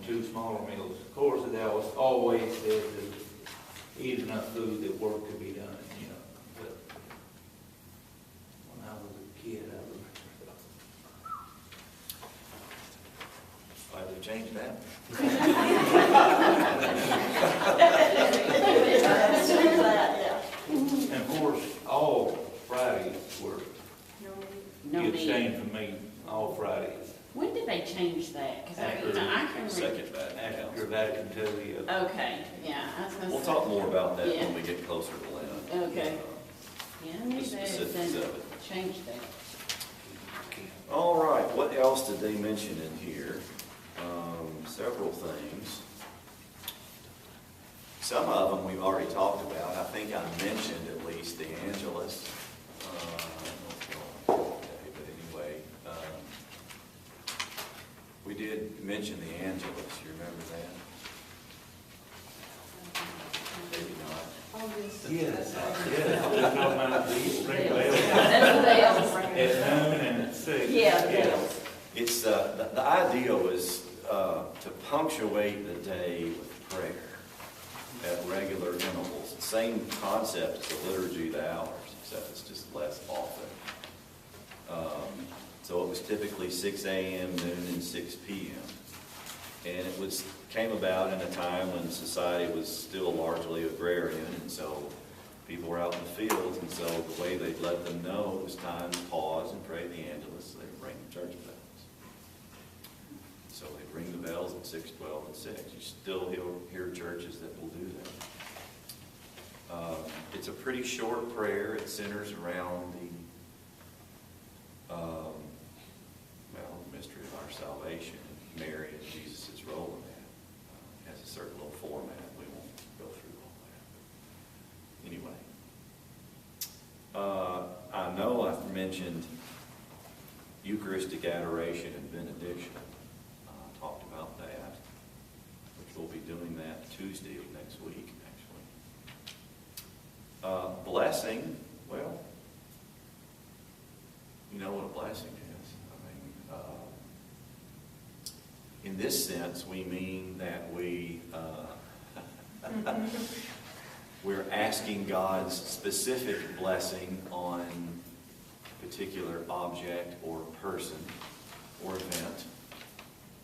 2 smaller meals. Of course, it always said to eat enough food that work could be done, you know. But when I was a kid, I remember. Why did they change that? And of course, all Fridays were, No you meat. abstained from meat, all Fridays. When did they change that? 'Cause I After can remember. Second Vatican After Council. Vatican II, Okay, yeah, I was gonna say. We'll talk more about that Yeah. when we get closer to Lent. Okay. Yeah, I knew The they had specifics done- of it. changed that. All right, what else did they mention in here? Several things. Some of them we've already talked about. I think I mentioned at least the Angelus. I don't know if today, but anyway, we did mention the Angelus. You remember that? Maybe not. yes, just talking about the spring bells That's the bells. at noon and at 6. Yeah, the bells. It's, the idea was to punctuate the day with prayer at regular intervals. Same concept as the liturgy of the hours, except it's just less often. So it was typically 6 a.m., noon, and 6 p.m. And it came about in a time when society was still largely agrarian, and so people were out in the fields, and so the way they'd let them know it was time to pause and pray the Angelus, they'd ring the church bells. So they'd ring the bells at 6, 12, and 6. You still hear churches that will do that. It's a pretty short prayer. It centers around the mystery of our salvation, Mary and Jesus' role in that. It has a certain little format. We won't go through all that. Anyway, I know I've mentioned Eucharistic adoration and benediction. Talked about that, which we'll be doing that Tuesday of next week, actually. Blessing, well, you know what a blessing is. I mean, in this sense, we mean that we're asking God's specific blessing on a particular object or person or event.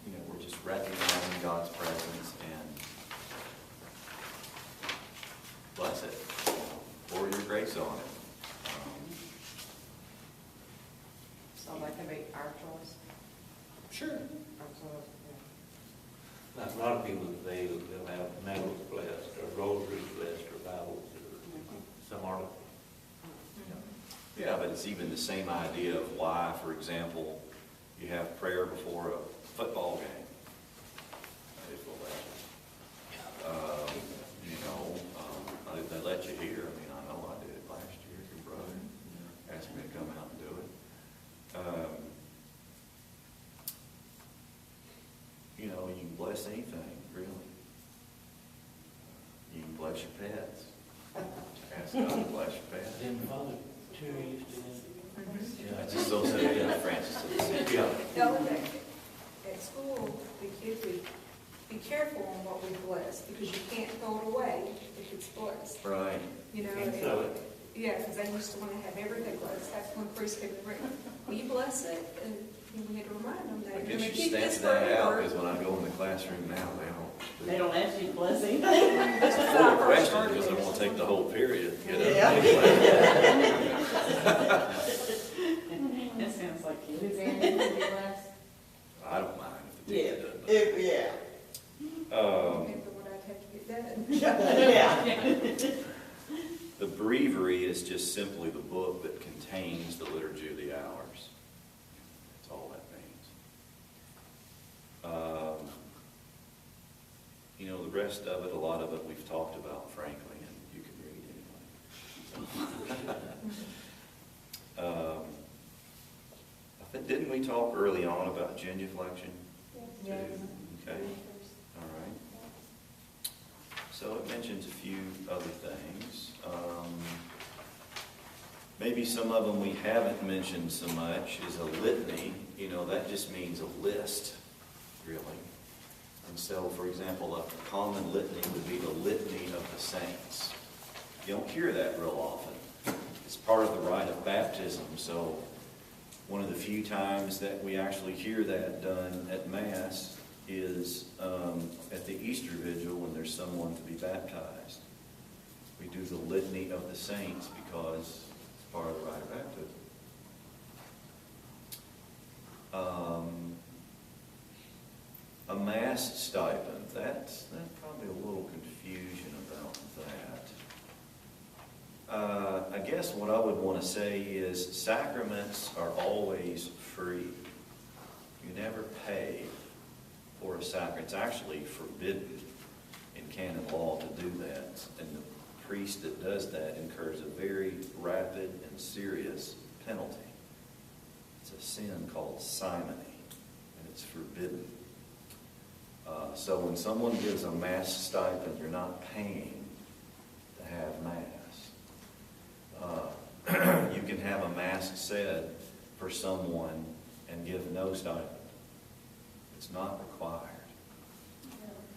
You know, we're just recognizing God's presence and bless it, pour your grace on it. So that can be our choice. Sure. Our choice, Like a lot of people today, they'll have medals blessed, or rosaries blessed, or Bibles, or some are. Yeah, but it's even the same idea of why, for example, you have prayer before a football game. They let you hear. I mean, I know I did it last year. Your brother asked me to come out and do it. You know, you can bless anything, really. You can bless your pets. Ask God to bless your pets. Then Father Terry used to. Yeah, I just so said, yeah, Francis. Yeah. The other day, at school, the kids would be careful on what we bless, because you can't throw it away if it's blessed. Right. You know, Can't throw it. yeah, because they used to want to have everything blessed. That's when priest came to bring, will you bless it? And we had to remind them that I you're guess going to you keep stamp this that out, forever. because when I go in the classroom now, They don't ask you to bless anything. This was Full our of first questions, started because I this. want to take the whole period, you know? That sounds like yeah. kids. I don't mind if the teacher does. Yeah. Remember what I'd have to get done. The breviary is just simply the book that contains the Liturgy of the Hours. That's all that means. You know, the rest of it, a lot of it we've talked about, frankly, and you can read anyway. Didn't we talk early on about genuflection? Yes. Okay, all right. So it mentions a few other things. Maybe some of them we haven't mentioned so much is a litany. You know, that just means a list, really. And so, for example, a common litany would be the litany of the saints. You don't hear that real often. It's part of the rite of baptism, so one of the few times that we actually hear that done at Mass is at the Easter Vigil when there's someone to be baptized. We do the litany of the saints because it's part of the rite of baptism. A Mass stipend, that's probably a little confusion about that. I guess what I would want to say is sacraments are always free. You never pay for a sacrament. It's actually forbidden in canon law to do that. And the priest that does that incurs a very rapid and serious penalty. It's a sin called simony, and it's forbidden. So when someone gives a Mass stipend, you're not paying to have Mass. You can have a Mass said for someone and give no stipend. It's not required.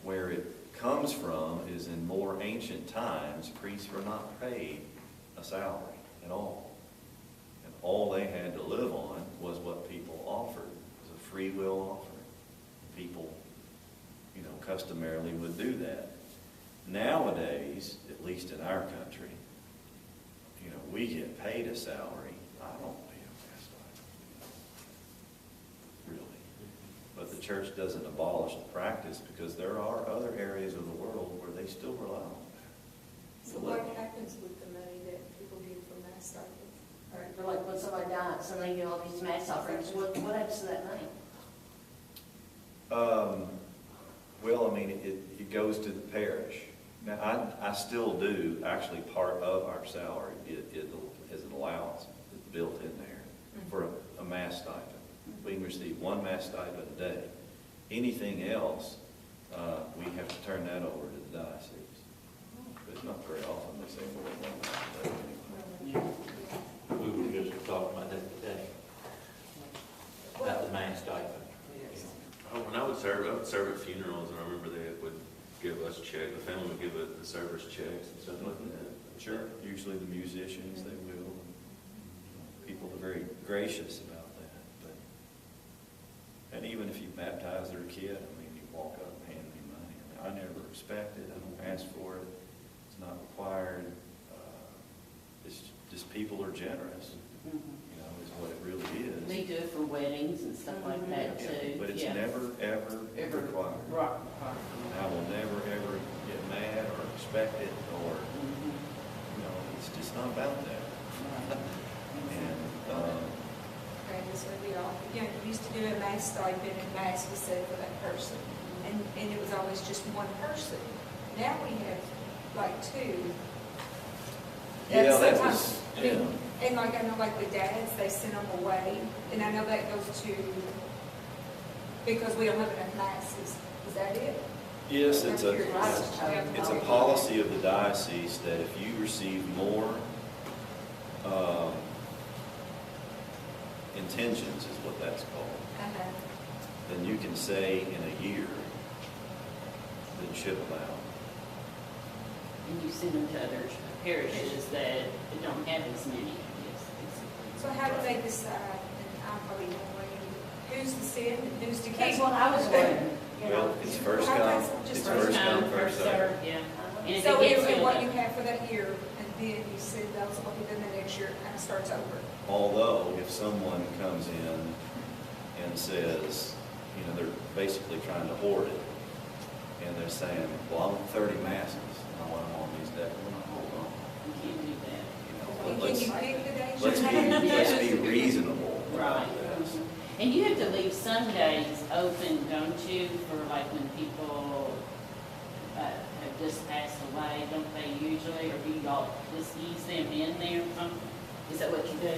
Where it comes from is in more ancient times, priests were not paid a salary at all. And all they had to live on was what people offered. It was a free will offering. People, customarily would do that. Nowadays, at least in our country, we get paid a salary. I don't pay a Mass stipend, really. But the church doesn't abolish the practice because there are other areas of the world where they still rely on that. So what happens with the money that people give for Mass stipends? Or like when somebody dies, and they get all these Mass offerings, what happens to that money? Well, it goes to the parish. Now, I still do, actually, part of our salary is an allowance that's built in there for a Mass stipend. We can receive one Mass stipend a day. Anything else, we have to turn that over to the diocese. But it's not very often they say more than one Mass a day. We were just talking about that today, about the Mass stipend. When I would serve at funerals, and I remember they would give us checks, the family would give the servers checks and stuff like that. Sure, usually the musicians, they will. People are very gracious about that. And even if you baptize their kid, you walk up and hand me money. I never expect it, I don't ask for it, it's not required. It's just people are generous, is what it really is. They do it for weddings and stuff like that too. But it's never, ever required. Right. I will never, ever get mad or expect it, or, it's just not about that. And, Okay, this would be all, you used to do a Mass stipend and Mass was set for that person. And it was always just one person. Now we have like two. yeah, that Sometimes- was, yeah. And like, I know like the dads, they send them away, and I know that goes to, because we don't have enough Masses. Is that it? Yes, it's It's a policy of the diocese that if you receive more intentions, is what that's called, then you can say in a year than should allow. And you send them to other parishes that don't have as many. So how do they decide, and I'm probably wondering, who's to send and who's to keep? That's what I was wondering. Well, it's first come, Just First come, first served, yeah. And if So it gets and filled what up- you have for that year, and then you send those, okay, then the next year it kind of starts over. Although, if someone comes in and says, they're basically trying to hoard it, and they're saying, well, I want 30 Masses, and I want them on these days, well, hold on. You can't do that. And Let's- can you pick the days? Let's you have? be reasonable Right. about this. And you have to leave Sundays open, don't you, for like when people have just passed away, don't they usually, or do y'all just ease them in there? Is that what you do?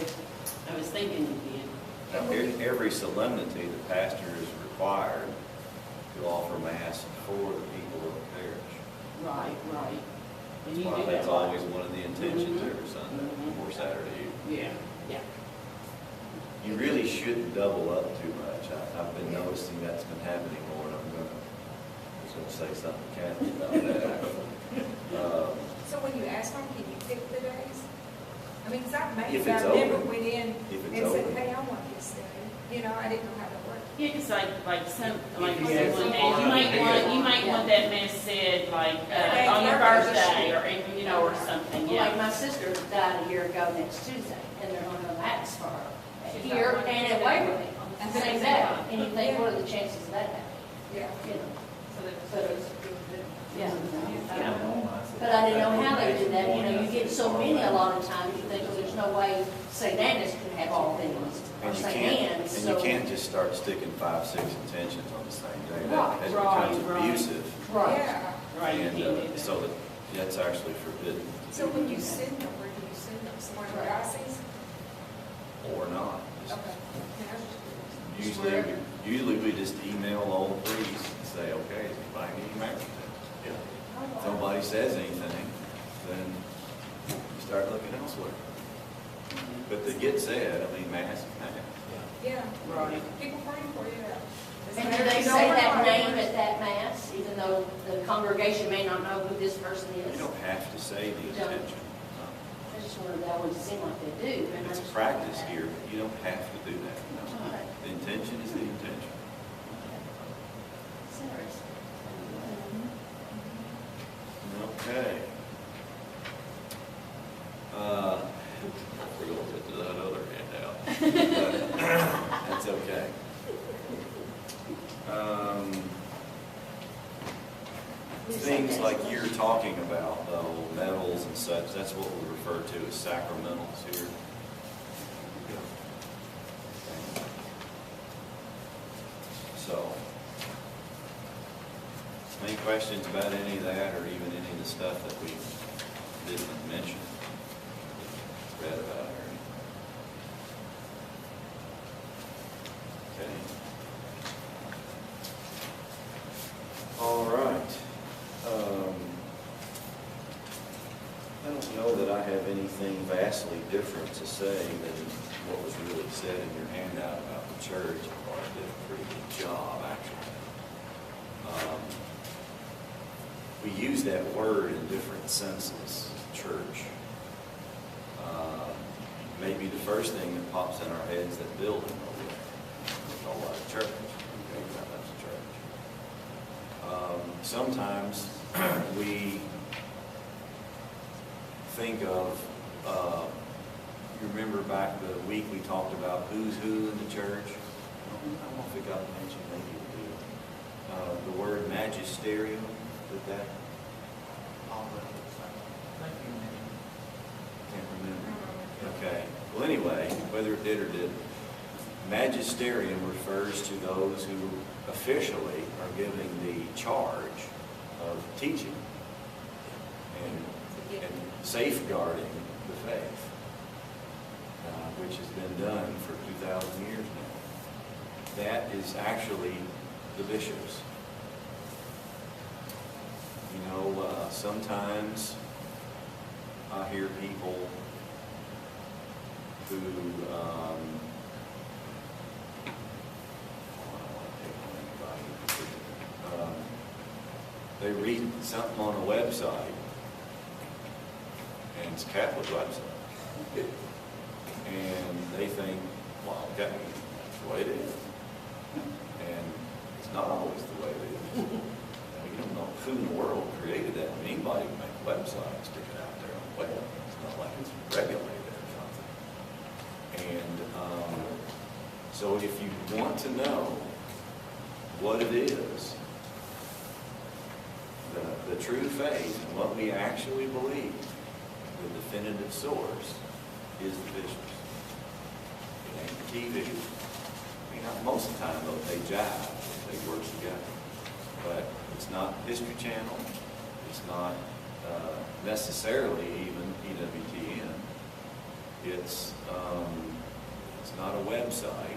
I was thinking you did. Now, every solemnity, the pastor is required to offer Mass for the people of the parish. Right. And you Well, do that. that's always one of the intentions Mhm. every Sunday Mhm. or Saturday. Yeah. You really shouldn't double up too much. I've been noticing that's been happening more, and I'm going to to say something to Kathy about that. So when you ask them, can you pick the days? I mean, 'cause I If maybe, it's I never open. went in If it's and said, open. hey, I want this day. You know, I didn't know how that worked. Yeah, cause like some, like If you you have said, some you might want that mess said like, on your birthday or, you know, or something, Like yeah. my sister died a year ago next Tuesday, and they're going to have mass for her She's here not and at Waverly on And the same same day. time. And you think, what are the chances of that happening? Yeah. You know, So that- but it's, yeah. Yeah. But I didn't know how they did that, you know, you get so many a lot of times, you think, well, there's no way St. Anne's can have all things, or And you St. can't, Anne's, and so. you can't just start sticking 5, 6 intentions on the same day. Right, That right, becomes right. abusive. Right. Yeah. Right, you And can't do that. so that's actually forbidden. So when you send them, where do you send them? Somewhere in the diocese? Or not. Just- Okay. Yeah, I was just curious. Usually we just email all the priests and say, okay, is anybody getting married? If nobody says anything, then you start looking elsewhere. But to get said, I mean, mass, Yeah. Right. People praying for you. And do they say that name at that mass, even though the congregation may not know who this person you is? don't have to say the Don't. intention. No. I just wanted, that always seem like they do. and I It's just- practice here, but you don't have to do that. No. Okay. The intention is the intention. It's interesting. Okay. We're going to get to that other handout. But that's okay. Things like you're talking about, though, medals and such, that's what we refer to as sacramentals here. Okay. So, any questions about any of that, or even any of the stuff that we didn't mention, read about, or anything? Okay. All right. I don't know that I have anything vastly different to say than what was really said in your handout about the church. I thought I did a pretty good job, actually. We use that word in different senses, church. Maybe the first thing that pops in our heads is that building over there. We call that a church. Okay, that's a church. Sometimes we think of, you remember back the week we talked about who's who in the church? I don't know if it got mentioned, maybe it did. The word magisterium, did that? Can't remember. Okay. Well, anyway, whether it did or didn't, magisterium refers to those who officially are giving the charge of teaching and safeguarding the faith, which has been done for 2,000 years now. That is actually the bishops. You know, sometimes I hear people who, I don't want to pick on anybody. They read something on a website, and it's a Catholic website, and they think, well, okay, that's the way it is. And it's not always the way it is. You don't know who in the world created that. I mean, anybody can make a website and stick it out there on the web. It's not like it's regulated or something. And so if you want to know what it is, the true faith and what we actually believe, the definitive source is the bishops. It ain't the TV. I mean, most of the time, though, they jive, they work together. But it's not History Channel. It's not necessarily even EWTN. It's not a website.